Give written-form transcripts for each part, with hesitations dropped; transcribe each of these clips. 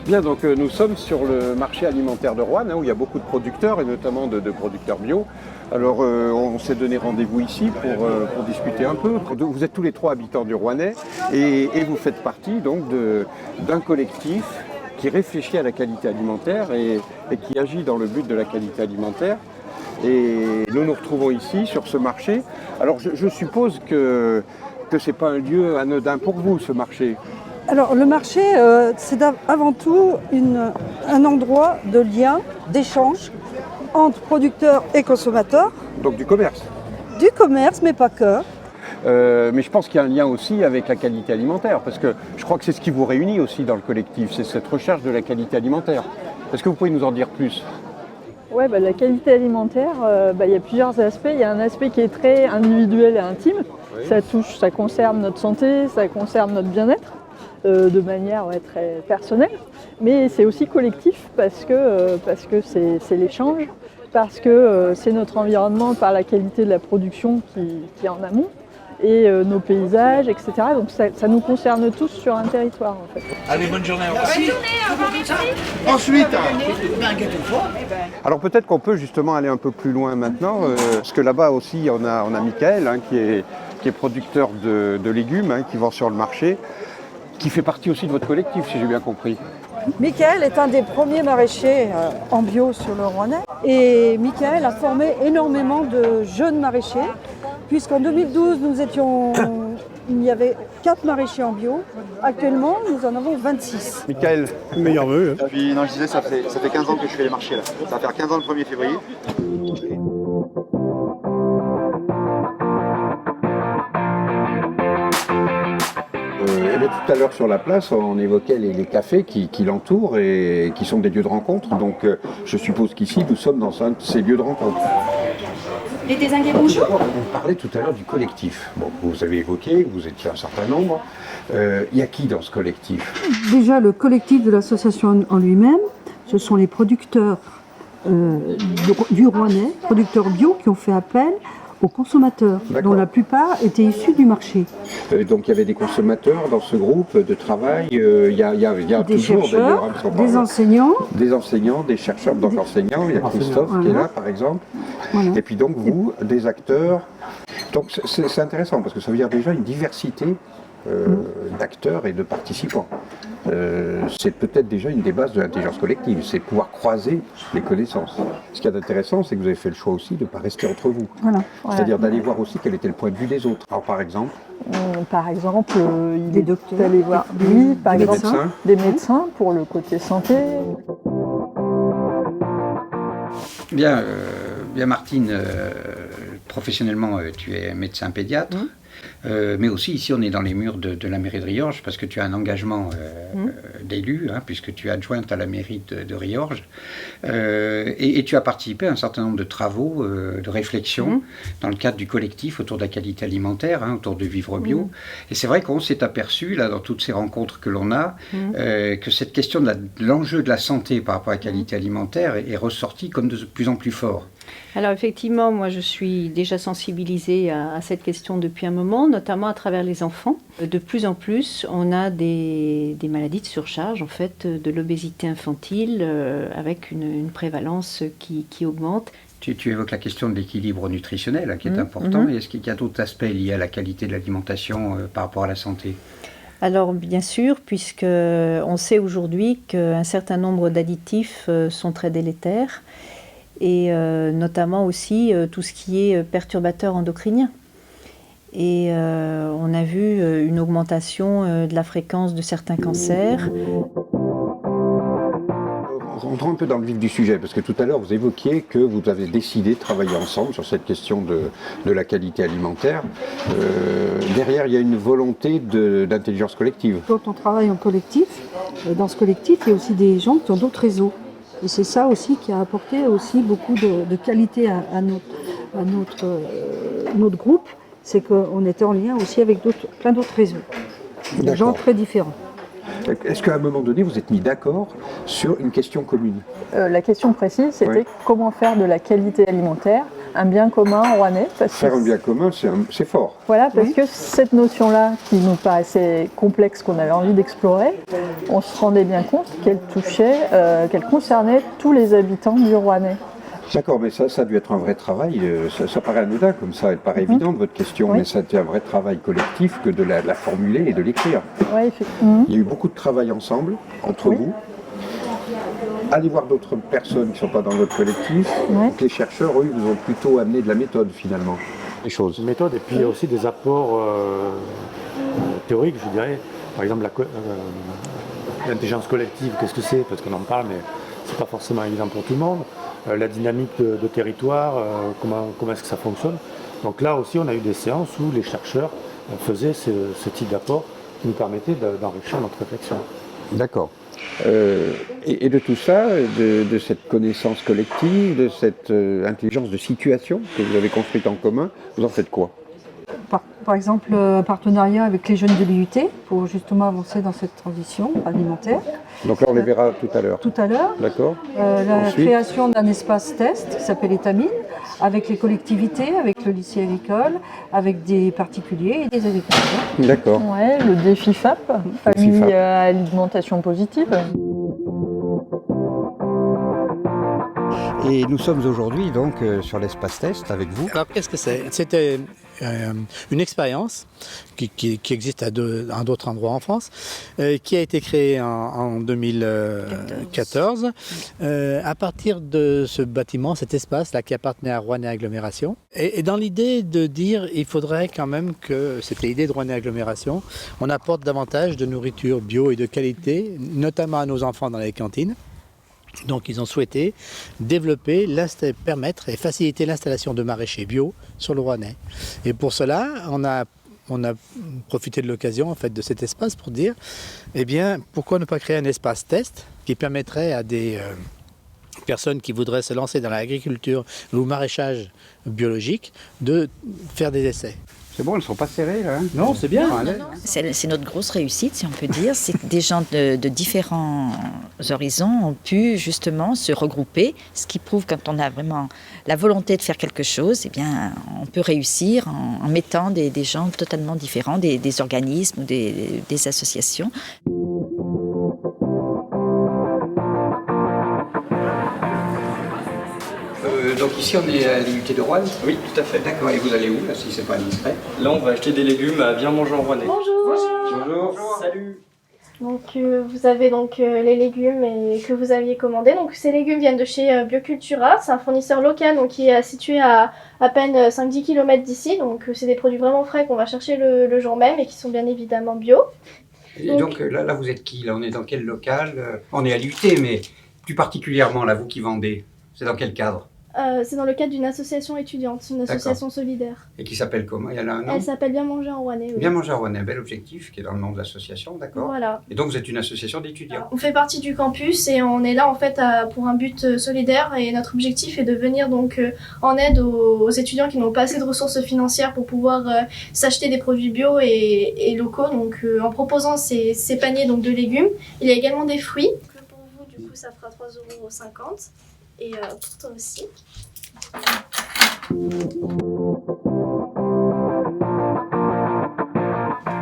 Bien, donc nous sommes sur le marché alimentaire de Roanne, où il y a beaucoup de producteurs, et notamment de producteurs bio. Alors on s'est donné rendez-vous ici pour discuter un peu. Vous êtes tous les trois habitants du Rouennais, et vous faites partie donc d'un collectif qui réfléchit à la qualité alimentaire et qui agit dans le but de la qualité alimentaire. Et nous nous retrouvons ici, sur ce marché. Alors je suppose que ce n'est pas un lieu anodin pour vous, ce marché. Alors le marché, c'est avant tout un endroit de lien, d'échange entre producteurs et consommateurs. Donc du commerce. Du commerce, mais pas que. Mais je pense qu'il y a un lien aussi avec la qualité alimentaire, parce que je crois que c'est ce qui vous réunit aussi dans le collectif, c'est cette recherche de la qualité alimentaire. Est-ce que vous pouvez nous en dire plus ? Ouais, la qualité alimentaire, il y a plusieurs aspects. Il y a un aspect qui est très individuel et intime. Oui. Ça concerne notre santé, ça concerne notre bien-être. De manière très personnelle, mais c'est aussi collectif parce que c'est l'échange, parce que c'est notre environnement par la qualité de la production qui est en amont, et nos paysages, etc. Donc ça nous concerne tous sur un territoire en fait. Allez, bonne journée. Bonne journée, au revoir, merci. Ensuite, un gâteau fort. Alors peut-être qu'on peut justement aller un peu plus loin maintenant, parce que là-bas aussi on a Michael qui est producteur de légumes, qui vend sur le marché, qui fait partie aussi de votre collectif, si j'ai bien compris. Michael est un des premiers maraîchers en bio sur le Rouennais. Et Michael a formé énormément de jeunes maraîchers, puisqu'en 2012, il y avait 4 maraîchers en bio. Actuellement, nous en avons 26. Michael, meilleur vœu. Puis, non, je disais, ça fait 15 ans que je fais les marchés là. Ça va faire 15 ans le 1er février. Tout à l'heure sur la place, on évoquait les cafés qui l'entourent et qui sont des lieux de rencontre. Donc je suppose qu'ici, nous sommes dans un de ces lieux de rencontre. Les dézingués, bonjour. On parlait tout à l'heure du collectif. Bon, vous avez évoqué, vous étiez un certain nombre. Il y a qui dans ce collectif ? Déjà, le collectif de l'association en lui-même, ce sont les producteurs du Rouennais, producteurs bio, qui ont fait appel aux consommateurs, dont la plupart étaient issus du marché. Donc il y avait des consommateurs dans ce groupe de travail, il y a des toujours chercheurs, des enseignants. Des enseignants, des chercheurs, donc enseignants, il y a Christophe qui est là par exemple, et puis donc vous, des acteurs. Donc c'est intéressant parce que ça veut dire déjà une diversité d'acteurs et de participants. C'est peut-être déjà une des bases de l'intelligence collective, c'est pouvoir croiser les connaissances. Ce qui est intéressant, c'est que vous avez fait le choix aussi de ne pas rester entre vous. Voilà. C'est-à-dire d'aller voir aussi quel était le point de vue des autres. Alors par exemple il est d'aller voir des médecins pour le côté santé. Bien Martine, professionnellement tu es médecin pédiatre. Mais aussi ici on est dans les murs de la mairie de Riorges parce que tu as un engagement d'élu, puisque tu es adjointe à la mairie de Riorges, et tu as participé à un certain nombre de travaux, de réflexions dans le cadre du collectif autour de la qualité alimentaire, autour de Vivre Bio. Et c'est vrai qu'on s'est aperçu là dans toutes ces rencontres que l'on a que cette question de l'enjeu de la santé par rapport à la qualité alimentaire est ressortie comme de plus en plus fort. Alors effectivement, moi je suis déjà sensibilisée à cette question depuis un moment, notamment à travers les enfants. De plus en plus, on a des maladies de surcharge, en fait, de l'obésité infantile, avec une prévalence qui augmente. Tu évoques la question de l'équilibre nutritionnel qui est important. Et est-ce qu'il y a d'autres aspects liés à la qualité de l'alimentation par rapport à la santé ? Alors bien sûr, puisqu'on sait aujourd'hui qu'un certain nombre d'additifs sont très délétères, et notamment aussi tout ce qui est perturbateur endocrinien. Et on a vu une augmentation de la fréquence de certains cancers. Rentrons un peu dans le vif du sujet, parce que tout à l'heure vous évoquiez que vous avez décidé de travailler ensemble sur cette question de la qualité alimentaire. Derrière, il y a une volonté d'intelligence collective. Quand on travaille en collectif, dans ce collectif, il y a aussi des gens qui ont d'autres réseaux. Et c'est ça aussi qui a apporté aussi beaucoup de qualité à notre groupe, c'est qu'on était en lien aussi avec plein d'autres réseaux, de gens très différents. Est-ce qu'à un moment donné, vous êtes mis d'accord sur une question commune? La question précise, c'était comment faire de la qualité alimentaire un bien commun rouennais. Faire un bien commun, c'est fort. Voilà, parce que cette notion-là, qui nous paraissait complexe, qu'on avait envie d'explorer, on se rendait bien compte qu'elle touchait, qu'elle concernait tous les habitants du Rouennais. D'accord, mais ça a dû être un vrai travail. Ça paraît anodin comme ça, elle paraît évidente votre question, mais ça a été un vrai travail collectif que de la formuler et de l'écrire. Oui, effectivement. Il y a eu beaucoup de travail ensemble, entre vous. Allez voir d'autres personnes qui ne sont pas dans votre collectif. Donc les chercheurs, eux, vous ont plutôt amené de la méthode finalement. Les choses. Une méthode et puis aussi des apports théoriques, je dirais. Par exemple, l'intelligence collective, qu'est-ce que c'est? Parce qu'on en parle, mais c'est pas forcément évident pour tout le monde. La dynamique de territoire, comment est-ce que ça fonctionne. Donc là aussi, on a eu des séances où les chercheurs faisaient ce type d'apport qui nous permettait d'enrichir notre réflexion. D'accord. Et de tout ça, de cette connaissance collective, de cette intelligence de situation que vous avez construite en commun, vous en faites quoi? Par exemple, partenariat avec les jeunes de l'IUT pour justement avancer dans cette transition alimentaire. Donc là, on les verra tout à l'heure. Tout à l'heure. D'accord. La création d'un espace test qui s'appelle Étamine, avec les collectivités, avec le lycée agricole, avec des particuliers et des agriculteurs. D'accord. Ouais, le défi FAP, famille à alimentation positive. Et nous sommes aujourd'hui donc sur l'espace test avec vous. Alors qu'est-ce que c'est? C'était une expérience qui existe à d'autres endroits en France, qui a été créée en 2014 à partir de ce bâtiment, cet espace-là qui appartenait à Rouennais Agglomération. Et dans l'idée de dire il faudrait quand même que, c'était l'idée de Rouennais Agglomération, on apporte davantage de nourriture bio et de qualité, notamment à nos enfants dans les cantines. Donc ils ont souhaité développer, permettre et faciliter l'installation de maraîchers bio sur le Rouennais. Et pour cela, on a profité de l'occasion en fait, de cet espace pour dire, eh bien, pourquoi ne pas créer un espace test qui permettrait à des personnes qui voudraient se lancer dans l'agriculture ou le maraîchage biologique de faire des essais. C'est bon, elles ne sont pas serrées là. Non, c'est bien. C'est notre grosse réussite, si on peut dire. C'est que des gens de différents horizons ont pu justement se regrouper, ce qui prouve quand on a vraiment la volonté de faire quelque chose, eh bien, on peut réussir en mettant des gens totalement différents, des organismes ou des associations. Donc ici on est à l'IUT de Roanne? Oui, tout à fait. D'accord, et vous allez où là si c'est pas indiscret? Là on va acheter des légumes à Bien Manger en Rouennais. Bonjour. Bonjour. Salut. Donc vous avez donc les légumes que vous aviez commandés. Donc ces légumes viennent de chez Biocultura. C'est un fournisseur local donc, qui est situé à peine 5-10 km d'ici. Donc c'est des produits vraiment frais qu'on va chercher le jour même et qui sont bien évidemment bio. Et donc là vous êtes qui? Là on est dans quel local? On est à l'IUT, mais plus particulièrement là vous qui vendez, c'est dans quel cadre? C'est dans le cadre d'une association étudiante, une association solidaire. Et qui s'appelle comment? Elle a un nom? Elle s'appelle Bien Manger en Rouennais. Oui. Bien Manger en Rouennais, un bel objectif qui est dans le nom de l'association, d'accord. Voilà. Et donc vous êtes une association d'étudiants? On fait partie du campus et on est là en fait pour un but solidaire et notre objectif est de venir donc en aide aux étudiants qui n'ont pas assez de ressources financières pour pouvoir s'acheter des produits bio et locaux. Donc en proposant ces paniers donc, de légumes, il y a également des fruits. Pour vous du coup ça fera 3,50 €. Et pour toi aussi.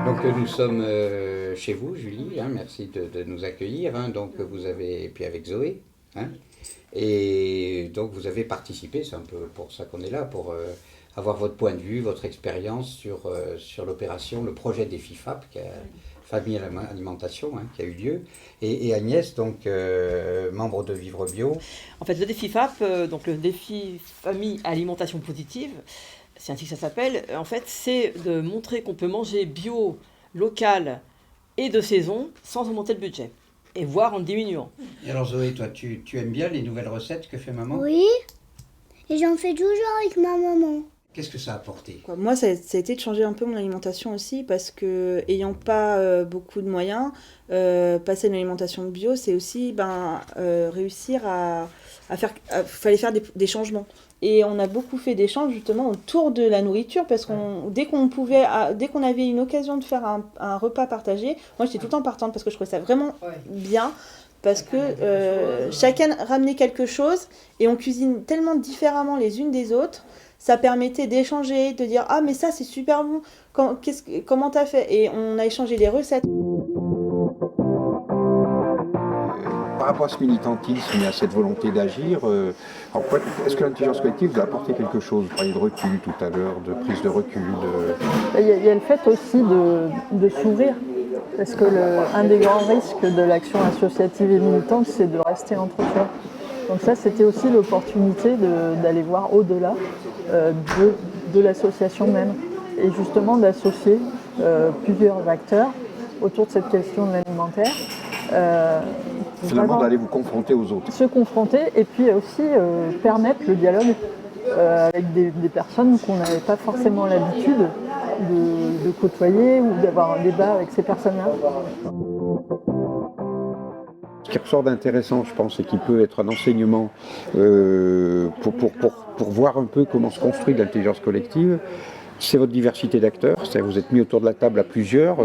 Donc nous sommes chez vous, Julie, hein, merci de nous accueillir. Hein, donc vous avez, et puis avec Zoé, hein, et donc vous avez participé, c'est un peu pour ça qu'on est là, pour avoir votre point de vue, votre expérience sur l'opération, le projet des FIFAP, Famille à l'alimentation, hein, qui a eu lieu, et Agnès, donc membre de Vivre Bio. En fait, le défi FAP, donc le défi Famille à alimentation positive, c'est ainsi que ça s'appelle, en fait, c'est de montrer qu'on peut manger bio, local et de saison sans augmenter le budget, et voire en le diminuant. Et alors Zoé, toi, tu aimes bien les nouvelles recettes que fait maman? Oui, et j'en fais toujours avec ma maman. Qu'est-ce que ça a apporté? Moi, ça a été de changer un peu mon alimentation aussi, parce que, ayant pas beaucoup de moyens, passer à une alimentation bio, c'est aussi réussir à faire. Fallait faire des changements. Et on a beaucoup fait d'échanges justement autour de la nourriture, parce que dès qu'on avait une occasion de faire un repas partagé, moi j'étais tout le temps partante, parce que je trouvais ça vraiment bien. Parce que chacun ramenait quelque chose et on cuisine tellement différemment les unes des autres, ça permettait d'échanger, de dire « Ah mais ça c'est super bon, comment t'as fait ?» Et on a échangé des recettes. Par rapport à ce militantisme et à cette volonté d'agir, est-ce que l'intelligence collective vous a apporté quelque chose? Vous parliez de recul tout à l'heure, de prise de recul. Il y a le fait aussi de s'ouvrir. Parce que un des grands risques de l'action associative et militante, c'est de rester entre soi. Donc ça, c'était aussi l'opportunité d'aller voir au-delà de l'association même. Et justement d'associer plusieurs acteurs autour de cette question de l'alimentaire. Finalement, d'aller vous confronter aux autres. Se confronter et puis aussi permettre le dialogue avec des personnes qu'on n'avait pas forcément l'habitude de côtoyer ou d'avoir un débat avec ces personnes-là. Ce qui ressort d'intéressant, je pense, et qui peut être un enseignement pour voir un peu comment se construit l'intelligence collective, c'est votre diversité d'acteurs. C'est-à-dire que vous êtes mis autour de la table à plusieurs,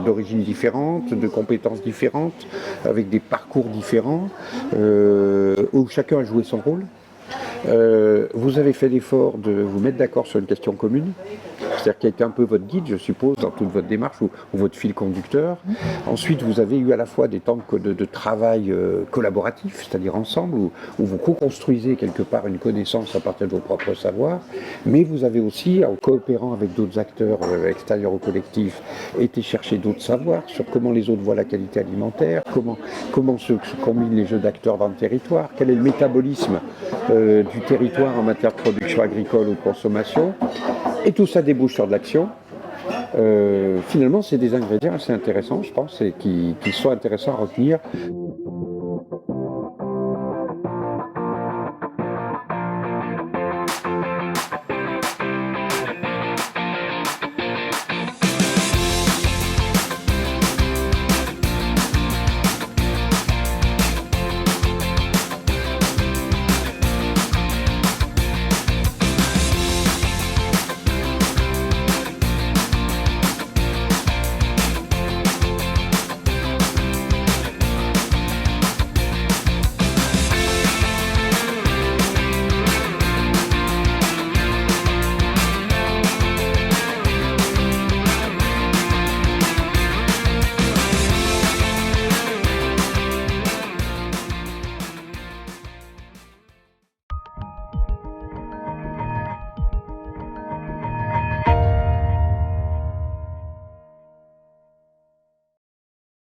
d'origines différentes, de compétences différentes, avec des parcours différents, où chacun a joué son rôle. Vous avez fait l'effort de vous mettre d'accord sur une question commune, c'est-à-dire qui a été un peu votre guide, je suppose, dans toute votre démarche ou votre fil conducteur. Ensuite, vous avez eu à la fois des temps de travail collaboratif, c'est-à-dire ensemble, où vous co-construisez quelque part une connaissance à partir de vos propres savoirs, mais vous avez aussi, en coopérant avec d'autres acteurs extérieurs au collectif, été chercher d'autres savoirs sur comment les autres voient la qualité alimentaire, comment se combinent les jeux d'acteurs dans le territoire, quel est le métabolisme du territoire en matière de production agricole ou de consommation, et tout ça débouche sur de l'action. Finalement, c'est des ingrédients assez intéressants, je pense, et qui sont intéressants à retenir.